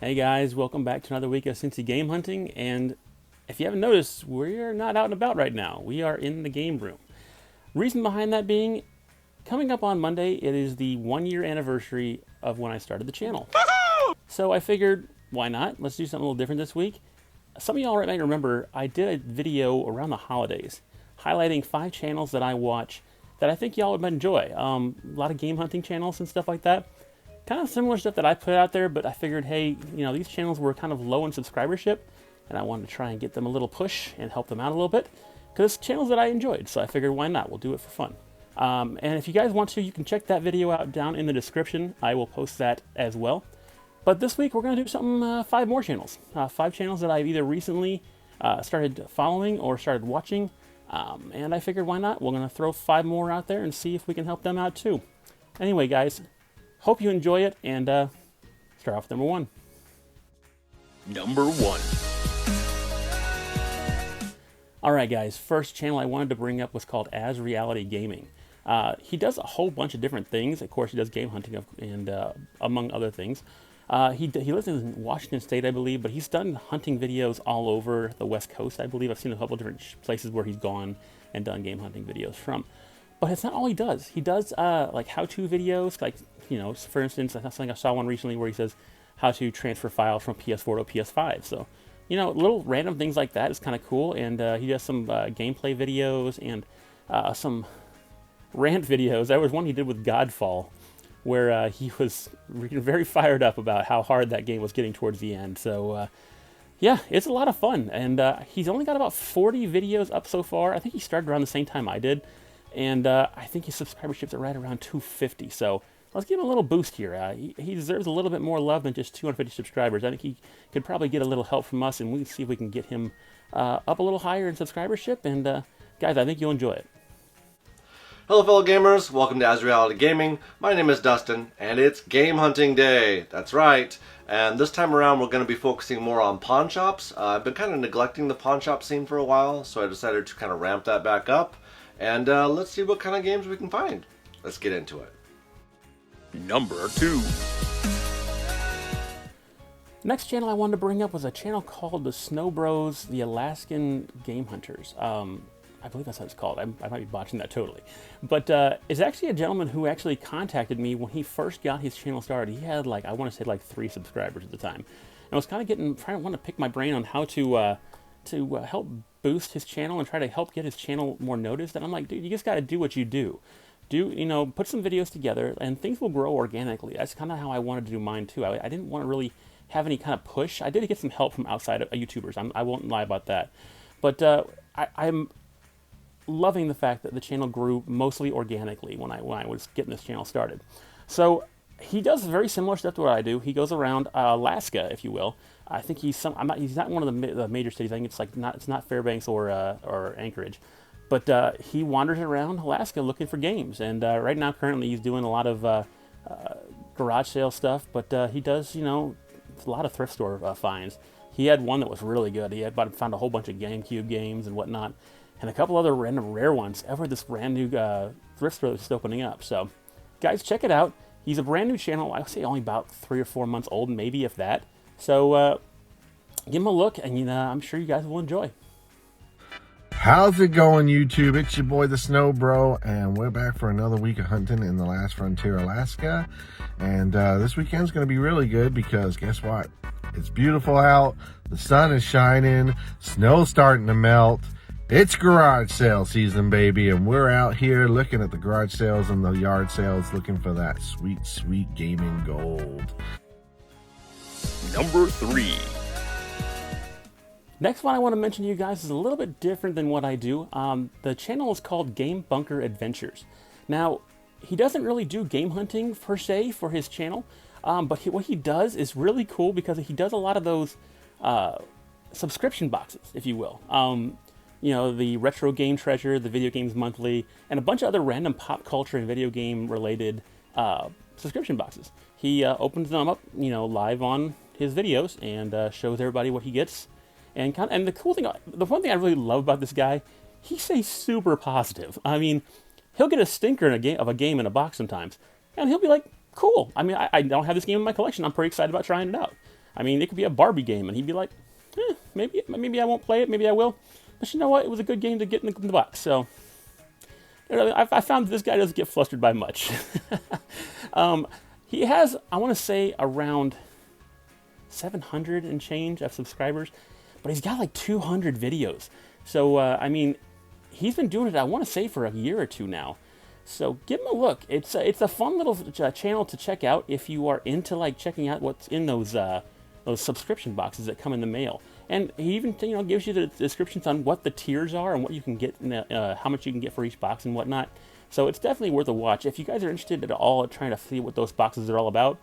Hey guys, welcome back to another week of Cincy Game Hunting. And if you haven't noticed, we're not out and about right now. We are in the game room. Reason behind that being, coming up on Monday, it is the 1 year anniversary of when I started the channel. So I figured, why not? Let's do something a little different this week. Some of y'all might remember I did a video around the holidays highlighting 5 channels that I watch that I think y'all would enjoy. A lot of game hunting channels and stuff like that. Kind of similar stuff that I put out there, but I figured, hey, these channels were kind of low in subscribership, and I wanted to try and get them a little push and help them out a little bit, because it's channels that I enjoyed, so I figured, why not? We'll do it for fun. And if you guys want to, you can check that video out down in the description. I will post that as well. But this week, we're going to do something, 5 more channels. 5 channels that I've either recently started following or started watching, and I figured, why not? We're going to throw 5 more out there and see if we can help them out too. Anyway, guys, hope you enjoy it, and start off with number 1. Number 1. Alright guys, first channel I wanted to bring up was called As Reality Gaming. He does a whole bunch of different things. Of course, he does game hunting and among other things. He lives in Washington State, I believe, but he's done hunting videos all over the West Coast, I believe. I've seen a couple of different places where he's gone and done game hunting videos from. But it's not all he does. He does like how-to videos, like, for instance, I saw one recently where he says how to transfer files from PS4 to PS5. So, little random things like that is kind of cool. And he does some gameplay videos and some rant videos. There was one he did with Godfall, where he was very fired up about how hard that game was getting towards the end. So, yeah, it's a lot of fun. And he's only got about 40 videos up so far. I think he started around the same time I did. And I think his subscriberships are right around 250. So let's give him a little boost here. He deserves a little bit more love than just 250 subscribers. I think he could probably get a little help from us, and we can see if we can get him up a little higher in subscribership. And guys, I think you'll enjoy it. Hello fellow gamers, welcome to As Reality Gaming. My name is Dustin, and it's Game Hunting Day. That's right. And this time around we're going to be focusing more on pawn shops. I've been kind of neglecting the pawn shop scene for a while, so I decided to kind of ramp that back up. And let's see what kind of games we can find. Let's get into it. Number 2. Next channel I wanted to bring up was a channel called the Snow Bros, the Alaskan Game Hunters. I believe that's how it's called. I might be botching that totally. But it's actually a gentleman who actually contacted me when he first got his channel started. He had I want to say 3 subscribers at the time. And I was kind of trying to pick my brain on how to help boost his channel and try to help get his channel more noticed. And I'm like, dude, you just got to do what you do. Put some videos together and things will grow organically. That's kind of how I wanted to do mine too. I didn't want to really have any kind of push. I did get some help from outside of YouTubers. I won't lie about that. But I'm loving the fact that the channel grew mostly organically when I was getting this channel started. So he does very similar stuff to what I do. He goes around Alaska, if you will. I think he's not one of the major cities. I think it's not Fairbanks or Anchorage, but he wanders around Alaska looking for games. And right now, currently, he's doing a lot of garage sale stuff. But he does, a lot of thrift store finds. He had one that was really good. He had found a whole bunch of GameCube games and whatnot, and a couple other random rare ones. Ever this brand new thrift store that's just opening up. So, guys, check it out. He's a brand new channel. I would say only about 3 or 4 months old, maybe if that. So give him a look, and I'm sure you guys will enjoy. How's it going, YouTube? It's your boy, the Snow Bro, and we're back for another week of hunting in the Last Frontier, Alaska. And this weekend's going to be really good because guess what? It's beautiful out. The sun is shining. Snow's starting to melt. It's garage sale season, baby, and we're out here looking at the garage sales and the yard sales, looking for that sweet, sweet gaming gold. Number 3. Next one I want to mention to you guys is a little bit different than what I do. The channel is called Game Bunker Adventures. Now, he doesn't really do game hunting per se for his channel, but what he does is really cool because he does a lot of those subscription boxes, if you will. The Retro Game Treasure, the Video Games Monthly, and a bunch of other random pop culture and video game related subscription boxes. He opens them up, live on his videos and shows everybody what he gets. And the cool thing, the one thing I really love about this guy, he stays super positive. I mean, he'll get a stinker of a game in a box sometimes, and he'll be like, "Cool. I mean, I don't have this game in my collection. I'm pretty excited about trying it out." I mean, it could be a Barbie game, and he'd be like, maybe I won't play it, maybe I will. But you know what? It was a good game to get in the box. So I found this guy doesn't get flustered by much. He has, I want to say, around 700 and change of subscribers, but he's got like 200 videos. So, I mean, he's been doing it, I want to say, for a year or two now. So give him a look. It's a fun little channel to check out if you are into like checking out what's in those subscription boxes that come in the mail. And he even gives you the descriptions on what the tiers are and what you can get, how much you can get for each box and whatnot. So it's definitely worth a watch. If you guys are interested at all in trying to see what those boxes are all about,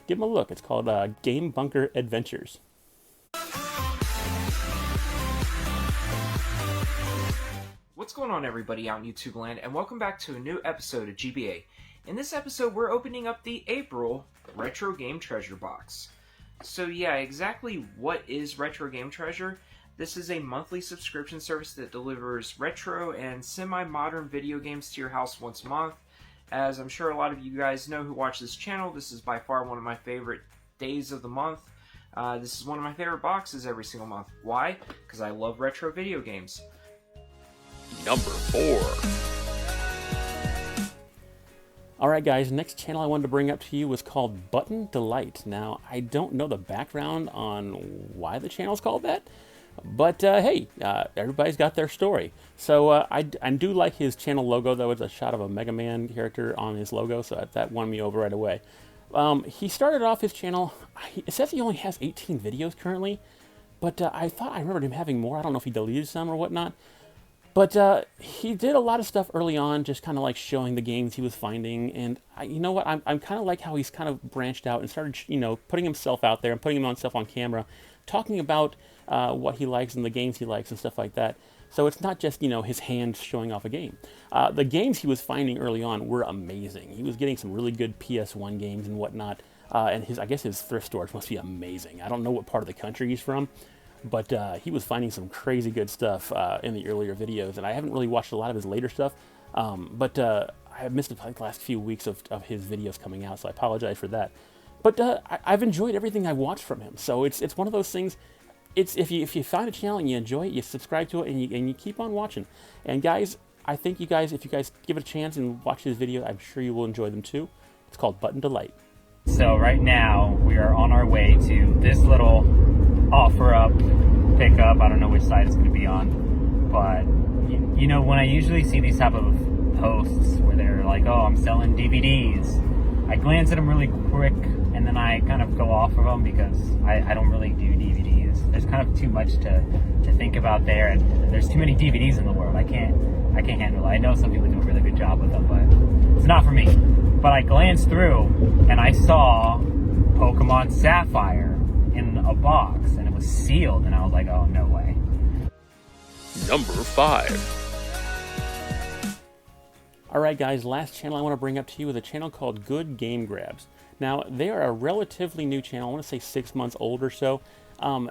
give them a look. It's called Game Bunker Adventures. What's going on, everybody out in YouTube land, and welcome back to a new episode of GBA. In this episode, we're opening up the April Retro Game Treasure box. So yeah, exactly what is Retro Game Treasure? This is a monthly subscription service that delivers retro and semi-modern video games to your house once a month. As I'm sure a lot of you guys know who watch this channel, this is by far one of my favorite days of the month. This is one of my favorite boxes every single month. Why? Because I love retro video games. Number 4. Alright guys, next channel I wanted to bring up to you was called Button Delight. Now, I don't know the background on why the channel's called that, but hey, everybody's got their story. So I do like his channel logo, though. It's a shot of a Mega Man character on his logo, so that won me over right away. He started off his channel, it says he only has 18 videos currently, but I thought I remembered him having more. I don't know if he deleted some or whatnot. But he did a lot of stuff early on, just kind of like showing the games he was finding. And you know what? I'm kind of like how he's kind of branched out and started, putting himself out there and putting himself on camera, talking about what he likes and the games he likes and stuff like that. So it's not just, his hands showing off a game. The games he was finding early on were amazing. He was getting some really good PS1 games and whatnot. And I guess his thrift stores must be amazing. I don't know what part of the country he's from. But he was finding some crazy good stuff in the earlier videos, and I haven't really watched a lot of his later stuff. But I have missed the last few weeks of his videos coming out, so I apologize for that. But I've enjoyed everything I watched from him. So it's one of those things. It's if you find a channel and you enjoy it, you subscribe to it, and you keep on watching. And guys, I think if you guys give it a chance and watch his video, I'm sure you will enjoy them too. It's called Button Delight. So right now we are on our way to this little offer up, pick up. I don't know which side it's going to be on, but you know, when I usually see these type of posts where they're like, oh, I'm selling DVDs, I glance at them really quick and then I kind of go off of them because I don't really do DVDs. There's kind of too much to think about there, and there's too many DVDs in the world. I can't handle it. I know some people do a really good job with them, but it's not for me. But I glanced through and I saw Pokemon Sapphire in a box, and it was sealed, and I was like, oh, no way. Number 5. Alright guys, last channel I want to bring up to you is a channel called Good Game Grabs. Now, they are a relatively new channel, I want to say 6 months old or so.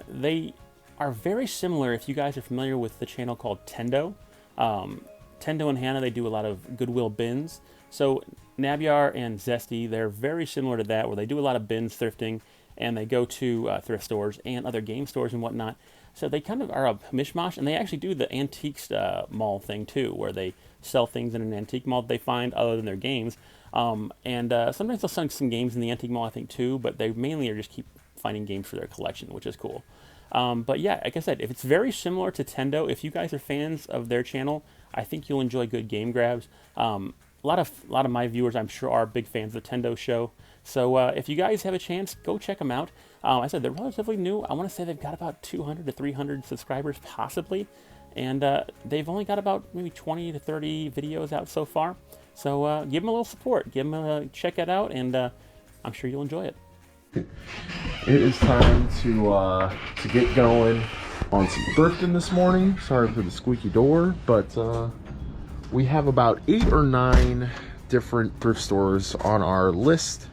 They are very similar, if you guys are familiar with the channel called Tendo. Tendo and Hannah, they do a lot of Goodwill bins. So Nabyar and Zesty, they're very similar to that, where they do a lot of bins thrifting, and they go to thrift stores and other game stores and whatnot. So they kind of are a mishmash, and they actually do the antiques mall thing too, where they sell things in an antique mall that they find other than their games. Sometimes they'll sell some games in the antique mall, I think, too, but they mainly are just keep finding games for their collection, which is cool. But yeah, like I said, if it's very similar to Tendo, if you guys are fans of their channel, I think you'll enjoy Good Game Grabs. A lot of my viewers, I'm sure, are big fans of the Tendo show. So if you guys have a chance, go check them out. I said they're relatively new. I want to say they've got about 200 to 300 subscribers, possibly. And they've only got about maybe 20 to 30 videos out so far. So give them a little support. Give them a check it out, and I'm sure you'll enjoy it. It is time to get going on some thrifting this morning. Sorry for the squeaky door, but we have about 8 or 9 different thrift stores on our list,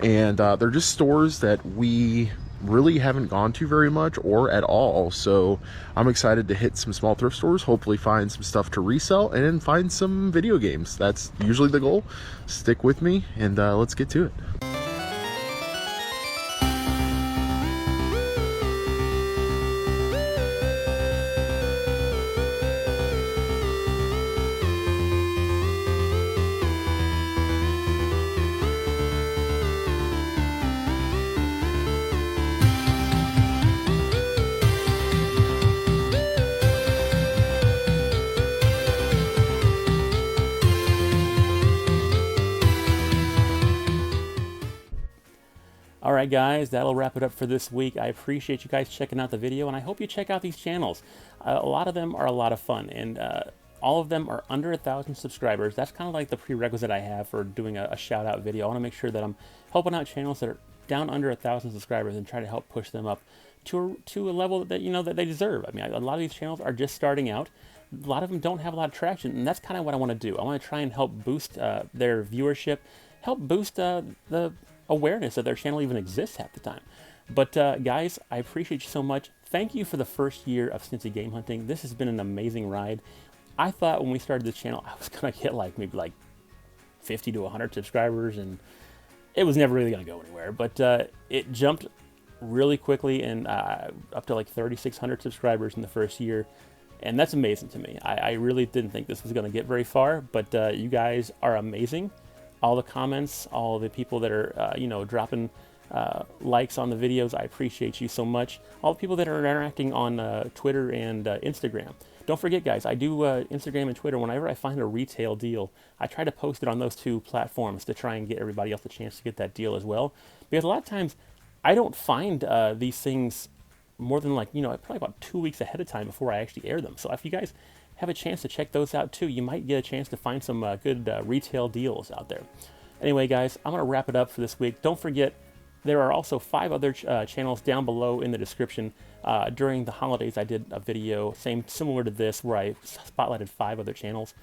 and they're just stores that we really haven't gone to very much or at all. So I'm excited to hit some small thrift stores, hopefully find some stuff to resell, and then find some video games. That's usually the goal. Stick with me, and let's get to it. Alright guys, that'll wrap it up for this week. I appreciate you guys checking out the video, and I hope you check out these channels. A lot of them are a lot of fun, and all of them are under 1,000 subscribers. That's kind of like the prerequisite I have for doing a shout out video. I want to make sure that I'm helping out channels that are down under 1,000 subscribers and try to help push them up to a level that that they deserve. I mean, a lot of these channels are just starting out. A lot of them don't have a lot of traction, and that's kind of what I want to do. I want to try and help boost their viewership, help boost the awareness that their channel even exists half the time. But guys, I appreciate you so much. Thank you for the first year of Cincy Game Hunting. This has been an amazing ride. I thought when we started this channel, I was going to hit maybe 50 to 100 subscribers, and it was never really going to go anywhere. But it jumped really quickly and up to 3,600 subscribers in the first year. And that's amazing to me. I really didn't think this was going to get very far, but you guys are amazing. All the comments, all the people that are, dropping likes on the videos, I appreciate you so much. All the people that are interacting on Twitter and Instagram. Don't forget, guys, I do Instagram and Twitter. Whenever I find a retail deal, I try to post it on those two platforms to try and get everybody else a chance to get that deal as well. Because a lot of times, I don't find these things more than probably about 2 weeks ahead of time before I actually air them. So if you guys have a chance to check those out too, you might get a chance to find some good retail deals out there. Anyway, guys, I'm going to wrap it up for this week. Don't forget, there are also 5 other channels down below in the description. During the holidays, I did a video similar to this where I spotlighted 5 other channels.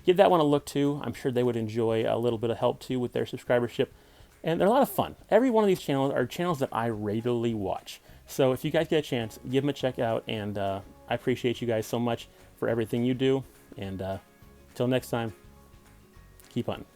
Give that one a look too. I'm sure they would enjoy a little bit of help too with their subscribership. And they're a lot of fun. Every one of these channels are channels that I regularly watch. So if you guys get a chance, give them a check out. And I appreciate you guys so much for everything you do. And till next time, keep hunting.